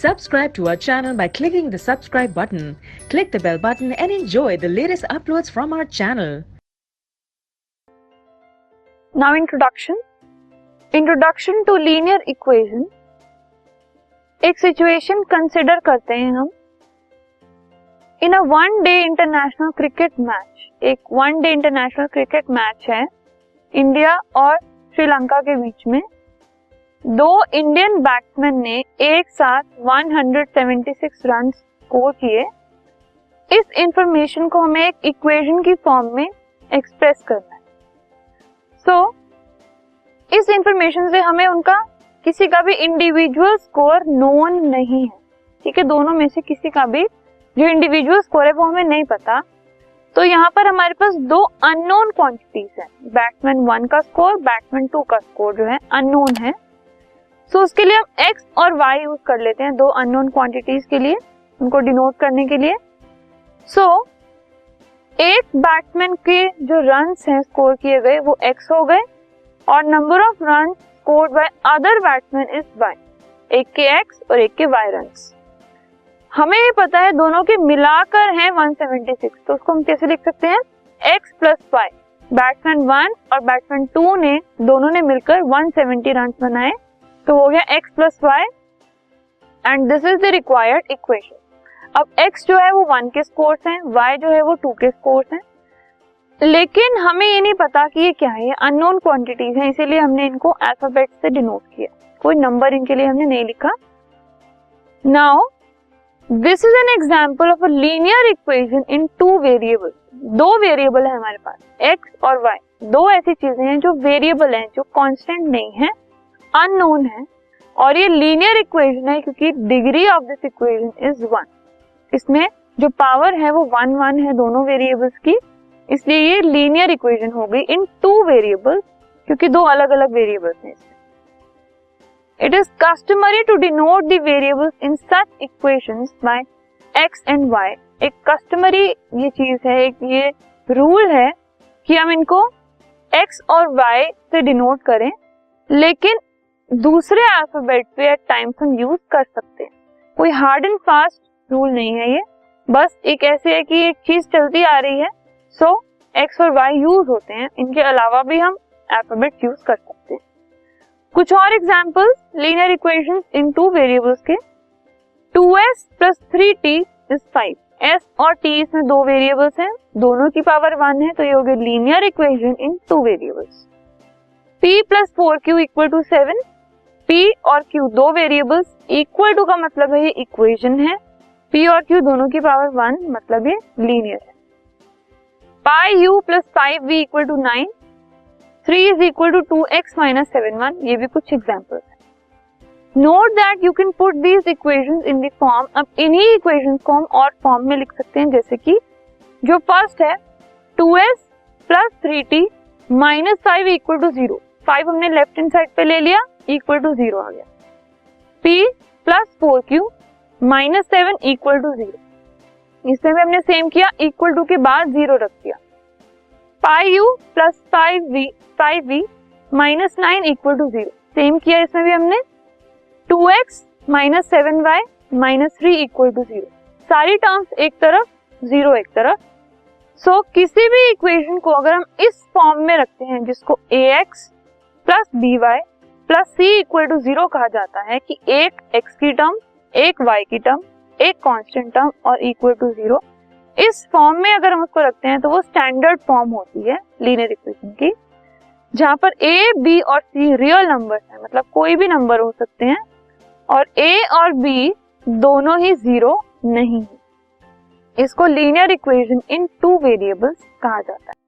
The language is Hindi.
Subscribe to our channel by clicking the subscribe button. Click the bell button and enjoy the latest uploads from our channel. Now introduction to linear equation. एक सिचुएशन कंसिडर करते हैं हम. In a one day international cricket match, एक one day international cricket match है इंडिया और श्रीलंका के बीच में. दो इंडियन बैट्समैन ने एक साथ 176 रन स्कोर किए. इस इंफॉर्मेशन को हमें एक इक्वेशन की फॉर्म में एक्सप्रेस करना है. सो इस इंफॉर्मेशन से हमें उनका किसी का भी इंडिविजुअल स्कोर नोन नहीं है. ठीक है, दोनों में से किसी का भी जो इंडिविजुअल स्कोर है वो हमें नहीं पता. तो यहाँ पर हमारे पास दो अननोन क्वांटिटीज हैं. बैट्समैन 1 का स्कोर, बैट्समैन 2 का स्कोर जो है अननोन है. सो उसके लिए हम x और y यूज कर लेते हैं दो अननोन क्वांटिटीज के लिए, उनको डिनोट करने के लिए. सो एक बैट्समैन के जो रन्स हैं स्कोर किए गए वो x हो गए और number of run scored by other batsman is y. एक के x और एक के y रन्स. हमें ये पता है दोनों के मिलाकर हैं 176, तो उसको हम कैसे लिख सकते हैं? x plus y. बैट्समैन 1 और बैट्समैन 2 ने दोनों ने मिलकर 170 रन बनाए, तो हो गया x plus y and this is the required equation. अब x जो है वो 1 के स्कोर्स हैं, y जो है वो 2 के स्कोर्स हैं, लेकिन हमें ये नहीं पता कि ये क्या है. ये अननोन क्वांटिटीज हैं, इसीलिए हमने इनको अल्फाबेट से डिनोट किया. कोई नंबर इनके लिए हमने नहीं लिखा. Now this is an example of a linear equation in two variables. दो वेरिएबल है हमारे पास x और y. दो ऐसी चीजें हैं जो वेरिएबल हैं, जो कांस्टेंट नहीं है, अननोन है, और ये लीनियर इक्वेशन है क्योंकि degree of this equation is 1. इसमें जो पावर है वो 1 1 है दोनों वेरिएबल्स की, इसलिए ये लीनियर इक्वेशन हो गई इन टू वेरिएबल्स क्योंकि दो अलग अलग वेरिएबल्स हैं इसमें. It is customary to denote the variables in such equations by x and y. एक कस्टमरी ये चीज है, एक ये रूल है कि हम इनको x और y से डिनोट करें, लेकिन दूसरे अल्फाबेट पे एट टाइम्स हम यूज कर सकते हैं. कोई हार्ड एंड फास्ट रूल नहीं है ये, बस एक ऐसे है कि एक चीज चलती आ रही है, सो x और y यूज होते हैं. इनके अलावा भी हम अल्फाबेट यूज कर सकते हैं. कुछ और एग्जांपल्स लीनियर इक्वेशंस इन टू वेरिएबल्स के. 2s plus 3t is 5. s और t इसमें दो वेरिएबल्स हैं, दोनों की पावर 1 है, तो ये हो गई linear equation in two variables. p plus 4q equal to 7. p और q दो वेरिएबल्स, इक्वल टू का मतलब है ये इक्वेशन है. p और q दोनों की पावर 1 मतलब ये लीनियर है. pi u plus 5v equal to 9. 3 is equal to 2x minus 7 1. ये भी कुछ एग्जांपल्स हैं. Note that you can put these equations in the form. अब इन्हीं इक्वेशंस को हम और फॉर्म में लिख सकते हैं, जैसे कि जो फर्स्ट है 2s plus 3t minus 5 equal to 0. 5 हमने लेफ्ट हैंड साइड पे ले लिया, इक्वल टू 0 आ गया. p plus 4q minus 7 equal to 0. इसमें भी हमने सेम किया, इक्वल टू के बाद 0 रख दिया. pi u plus 5v minus 9 equal to 0. Same किया, इसमें भी हमने 2x minus 7y minus 3 equal to 0. सारी टर्म्स एक तरफ, 0 एक तरफ. सो किसी भी इक्वेशन को अगर हम इस फॉर्म में रखते हैं जिसको ax plus by plus c equal to 0 कहा जाता है, कि एक x की टर्म, एक y की टर्म, एक कांस्टेंट टर्म और इक्वल टू 0, इस फॉर्म में अगर हम उसको रखते हैं तो वो स्टैंडर्ड फॉर्म होती है लीनियर इक्वेशन की, जहां पर a, b और c रियल नंबर्स हैं, मतलब कोई भी नंबर हो सकते हैं, और a और b दोनों ही 0 नहीं है. इसको linear equation in two variables कहा जाता है.